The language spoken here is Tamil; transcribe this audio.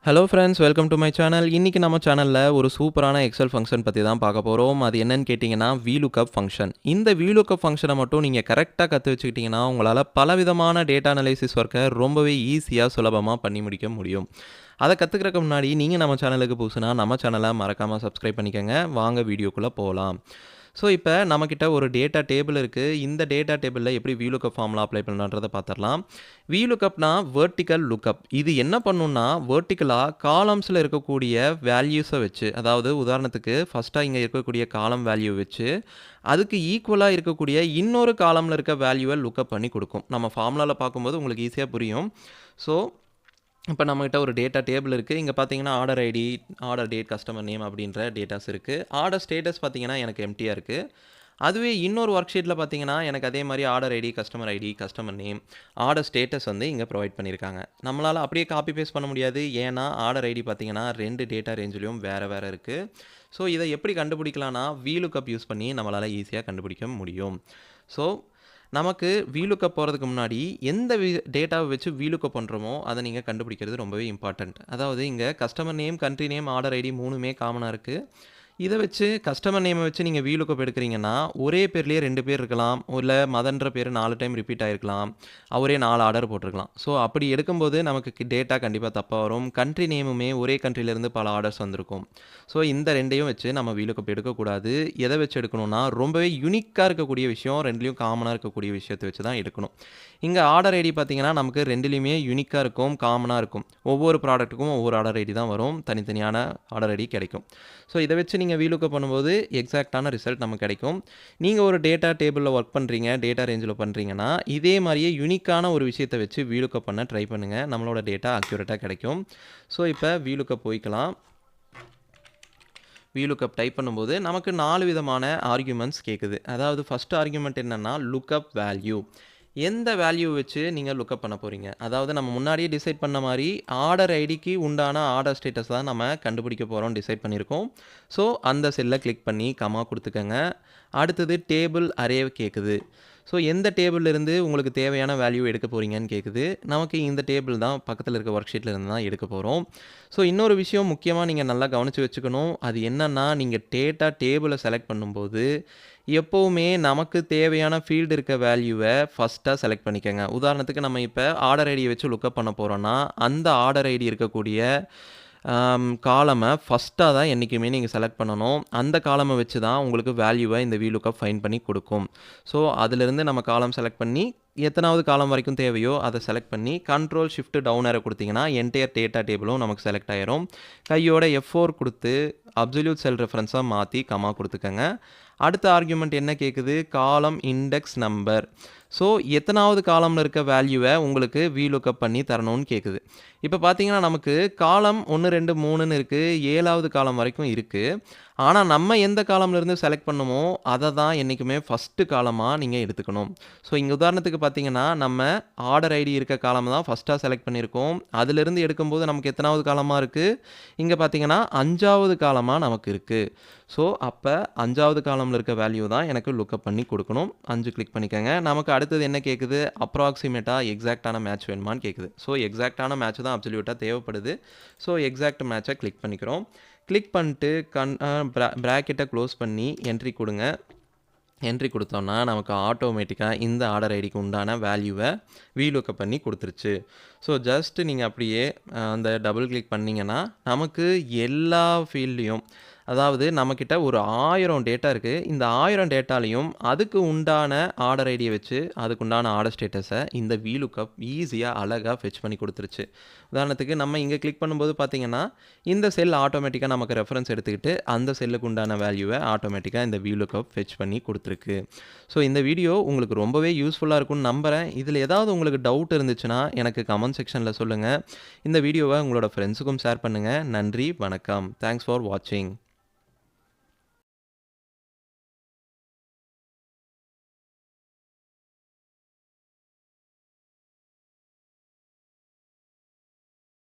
Hello friends, welcome to my channel. இன்றைக்கி நம்ம சேனலில் ஒரு சூப்பரான எக்ஸல் ஃபங்க்ஷன் பற்றி தான் பார்க்க போகிறோம். அது என்னன்னு கேட்டிங்கன்னா VLOOKUP ஃபங்க்ஷன். இந்த VLOOKUP ஃபங்க்ஷனை மட்டும் நீங்கள் கரெக்டாக கற்று வச்சுக்கிட்டிங்கன்னா உங்களால் பலவிதமான டேட்டா அனலைசிஸ் ஒர்க்கை ரொம்பவே ஈஸியாக சுலபமாக பண்ணி முடிக்க முடியும். அதை கற்றுக்கிறதுக்கு முன்னாடி நீங்கள் நம்ம சேனலுக்கு புதுசுனா நம்ம சேனலை மறக்காமல் சப்ஸ்கிரைப் பண்ணிக்கோங்க. வாங்க வீடியோக்குள்ளே போகலாம். ஸோ இப்போ நம்மக்கிட்ட ஒரு டேட்டா டேபிள் இருக்குது. இந்த டேட்டா டேபிளில் எப்படி VLOOKUP ஃபார்முலா அப்ளை பண்ணுறதை பார்த்துடலாம். VLOOKUPனா வெர்டிக்கல் லுக்கப். இது என்ன பண்ணுன்னா வெர்டிக்கலாக காலம்ஸில் இருக்கக்கூடிய வேல்யூஸை வச்சு, அதாவது உதாரணத்துக்கு ஃபஸ்ட்டாக இங்கே இருக்கக்கூடிய காலம் வேல்யூ வச்சு அதுக்கு ஈக்குவலாக இருக்கக்கூடிய இன்னொரு காலமில் இருக்க வேல்யூவை லுக்கப் பண்ணி கொடுக்கும். நம்ம ஃபார்முலாவில் பார்க்கும்போது உங்களுக்கு ஈஸியாக புரியும். ஸோ இப்போ நம்மகிட்ட ஒரு டேட்டா டேபிள் இருக்குது. இங்கே பார்த்தீங்கன்னா order ID, order date, customer name அப்படின்ற டேட்டாஸ் இருக்குது. ஆர்டர் ஸ்டேட்டஸ் பார்த்தீங்கன்னா எனக்கு எம்டியாக இருக்குது. அதுவே இன்னொரு ஒர்க் ஷீட்டில் பார்த்தீங்கன்னா எனக்கு அதே மாதிரி order ID, customer name, order status வந்து இங்கே ப்ரொவைட் பண்ணியிருக்காங்க. நம்மளால் அப்படியே காப்பி பேஸ்ட் பண்ண முடியாது. ஏன்னா ஆர்டர் ஐடி பார்த்தீங்கன்னா 2 டேட்டா ரேஞ்சிலையும் வேறு இருக்குது. ஸோ இதை எப்படி கண்டுபிடிக்கலாம்னா VLOOKUP யூஸ் பண்ணி நம்மளால் ஈஸியாக கண்டுபிடிக்க முடியும். ஸோ நமக்கு VLOOKUP போகிறதுக்கு முன்னாடி எந்த டேட்டாவை வச்சு VLOOKUP பண்ணுறோமோ அதை நீங்கள் கண்டுபிடிக்கிறது ரொம்பவே இம்பார்ட்டண்ட். அதாவது இங்கே customer name, country name, order ID 3மே காமனாக இருக்குது. இதை வச்சு கஸ்டமர் நேமை வச்சு நீங்கள் VLOOKUP எடுக்கிறீங்கன்னா ஒரே பேர்லேயே 2 பேர் இருக்கலாம். இல்லை மதன்ற பேர் 4 டைம் ரிப்பீட் ஆகிருக்கலாம். அவரே 4 ஆர்டர் போட்டிருக்கலாம். ஸோ அப்படி எடுக்கும்போது நமக்கு டேட்டா கண்டிப்பாக தப்பாக வரும். கண்ட்ரி நேமுமே ஒரே கண்ட்ரிலேருந்து பல ஆர்டர்ஸ் வந்திருக்கும். ஸோ இந்த ரெண்டையும் வச்சு நம்ம VLOOKUP எடுக்கக்கூடாது. எதை வச்சு எடுக்கணும்னா ரொம்பவே யூனிக்காக இருக்கக்கூடிய விஷயம், ரெண்டுலேயும் காமனாக இருக்கக்கூடிய விஷயத்தை வச்சு தான் எடுக்கணும். இங்கே ஆர்டர் ஐடி பார்த்தீங்கன்னா நமக்கு ரெண்டுலேயுமே யூனிக்காக இருக்கும், காமனாக இருக்கும். ஒவ்வொரு ப்ராடக்ட்டுக்கும் ஒவ்வொரு ஆர்டர் ஐடி தான் வரும். தனித்தனியான ஆர்டர் ஐடி கிடைக்கும். ஸோ இதை வச்சு நீங்கள் VLOOKUP பண்ணும்போது எக்ஸாக்டான ரிசல்ட் நமக்கு கிடைக்கும். நீங்கள் ஒரு டேட்டா டேபிளில் ஒர்க் பண்ணுறீங்க, டேட்டா ரேஞ்சில் பண்ணுறீங்கன்னா இதே மாதிரியே யூனிக்கான ஒரு விஷயத்தை வச்சு VLOOKUP பண்ண ட்ரை பண்ணுங்கள். நம்மளோட டேட்டா அக்யூரேட்டாக கிடைக்கும். ஸோ இப்போ VLOOKUP போய்க்கலாம். VLOOKUP டைப் பண்ணும்போது நமக்கு 4 விதமான ஆர்குமெண்ட்ஸ் கேட்குது. அதாவது ஃபஸ்ட் ஆர்குமெண்ட் என்னென்னா லுக்கப் வேல்யூ. எந்த வேல்யூ வச்சு நீங்கள் லுக்கப் பண்ண போகிறீங்க. அதாவது நம்ம முன்னாடியே டிசைட் பண்ண மாதிரி ஆர்டர் ஐடிக்கு உண்டான ஆர்டர் ஸ்டேட்டஸ் தான் நம்ம கண்டுபிடிக்க போகிறோம், டிசைட் பண்ணியிருக்கோம். ஸோ அந்த செல்லை கிளிக் பண்ணி கமா கொடுத்துக்கங்க. அடுத்தது டேபிள் அரே கேட்குது. ஸோ எந்த டேபிளிலிருந்து உங்களுக்கு தேவையான வேல்யூ எடுக்க போகிறீங்கன்னு கேட்குது. நமக்கு இந்த டேபிள் தான் பக்கத்தில் இருக்க ஒர்க் ஷீட்டில் இருந்து தான் எடுக்க போகிறோம். ஸோ இன்னொரு விஷயம் முக்கியமாக நீங்கள் நல்லா கவனித்து வச்சுக்கணும். அது என்னென்னா நீங்கள் டேட்டா டேபிளை செலக்ட் பண்ணும்போது எப்போவுமே நமக்கு தேவையான ஃபீல்டு இருக்க வேல்யூவை ஃபஸ்ட்டாக செலக்ட் பண்ணிக்கோங்க. உதாரணத்துக்கு நம்ம இப்போ ஆர்டர் ஐடியை வச்சு லுக்கப் பண்ண போகிறோன்னா அந்த ஆர்டர் ஐடி இருக்கக்கூடிய காலமை ஃபஸ்ட்டாக தான் என்றைக்குமே நீங்கள் செலக்ட் பண்ணணும். அந்த காலமை வச்சு தான் உங்களுக்கு வேல்யூவை இந்த VLOOKUP ஃபைண்ட் பண்ணி கொடுக்கும். ஸோ அதிலிருந்து நம்ம காலம் செலக்ட் பண்ணி எத்தனாவது காலம் வரைக்கும் தேவையோ அதை செலக்ட் பண்ணி கண்ட்ரோல் ஷிஃப்ட் டவுன் ஏரோ கொடுத்தீங்கன்னா என்டையர் டேட்டா டேபிளும் நமக்கு செலக்ட் ஆயிரும். கையோட F4 கொடுத்து அப்சல்யூட் செல் ரெஃபரன்ஸாக மாற்றி கமா கொடுத்துக்கங்க. அடுத்த ஆர்குமெண்ட் என்ன கேட்குது, காலம் இண்டெக்ஸ் நம்பர். ஸோ எத்தனாவது காலமில் இருக்க வேல்யூவை உங்களுக்கு VLOOKUP பண்ணி தரணும்னு கேட்குது. இப்போ பார்த்தீங்கன்னா நமக்கு காலம் 1, 2, 3ன்னு இருக்குது. 7வது காலம் வரைக்கும் இருக்குது. ஆனால் நம்ம எந்த காலம்லேருந்து செலக்ட் பண்ணுமோ அதை தான் என்றைக்குமே ஃபஸ்ட்டு காலமாக நீங்கள் எடுத்துக்கணும். ஸோ இங்கே உதாரணத்துக்கு பார்த்தீங்கன்னா நம்ம ஆர்டர் ஐடி இருக்க காலம் தான் ஃபஸ்ட்டாக செலக்ட் பண்ணியிருக்கோம். அதிலிருந்து எடுக்கும்போது நமக்கு எத்தனாவது காலமாக இருக்குது, இங்கே பார்த்தீங்கன்னா 5வது காலமாக நமக்கு இருக்குது. ஸோ அப்போ 5வது காலமில் இருக்க வேல்யூ தான் எனக்கு லுக்கப் பண்ணி கொடுக்கணும். 5 கிளிக் பண்ணிக்கோங்க. நமக்கு அடுத்தது என்ன கேட்குது, அப்ராக்சிமேட்டாக எக்ஸாக்டான மேட்ச் வேணுமான்னு கேட்குது. ஸோ எக்ஸாக்டான மேட்ச் தான் அப்சல்யூட்டாக தேவைப்படுது. ஸோ எக்ஸாக்ட் மேட்சை கிளிக் பண்ணிக்கிறோம். கிளிக் பண்ணிட்டு ப்ராக்கெட்டை க்ளோஸ் பண்ணி என்ட்ரி கொடுங்க. என்ட்ரி கொடுத்தோன்னா நமக்கு ஆட்டோமேட்டிக்காக இந்த ஆர்டர் ஐடிக்கு உண்டான வேல்யூவை VLOOKUP பண்ணி கொடுத்துருச்சு. ஸோ ஜஸ்ட்டு நீங்கள் அப்படியே அந்த டபுள் கிளிக் பண்ணிங்கன்னா நமக்கு எல்லா ஃபீல்டையும், அதாவது நம்மக்கிட்ட ஒரு 1000 டேட்டா இருக்குது. இந்த 1000 டேட்டாலையும் அதுக்கு உண்டான ஆர்டர் ஐடியை வச்சு அதுக்கு உண்டான ஆர்டர் ஸ்டேட்டஸை இந்த VLOOKUP ஈஸியாக அழகாக ஃபெச் பண்ணி கொடுத்துருச்சு. உதாரணத்துக்கு நம்ம இங்கே கிளிக் பண்ணும்போது பார்த்தீங்கன்னா இந்த செல் ஆட்டோமேட்டிக்காக நமக்கு ரெஃபரன்ஸ் எடுத்துக்கிட்டு அந்த செல்லுக்கு உண்டான வேல்யூவை ஆட்டோமேட்டிக்காக இந்த VLOOKUP ஃபெச் பண்ணி கொடுத்துருக்கு. ஸோ இந்த வீடியோ உங்களுக்கு ரொம்பவே யூஸ்ஃபுல்லாக இருக்கும்னு நம்புகிறேன். இதில் ஏதாவது உங்களுக்கு டவுட் இருந்துச்சுன்னா எனக்கு கமெண்ட் செக்ஷனில் சொல்லுங்கள். இந்த வீடியோவை உங்களோட ஃப்ரெண்ட்ஸுக்கும் ஷேர் பண்ணுங்கள். நன்றி, வணக்கம். தேங்க்ஸ் ஃபார் வாட்சிங்.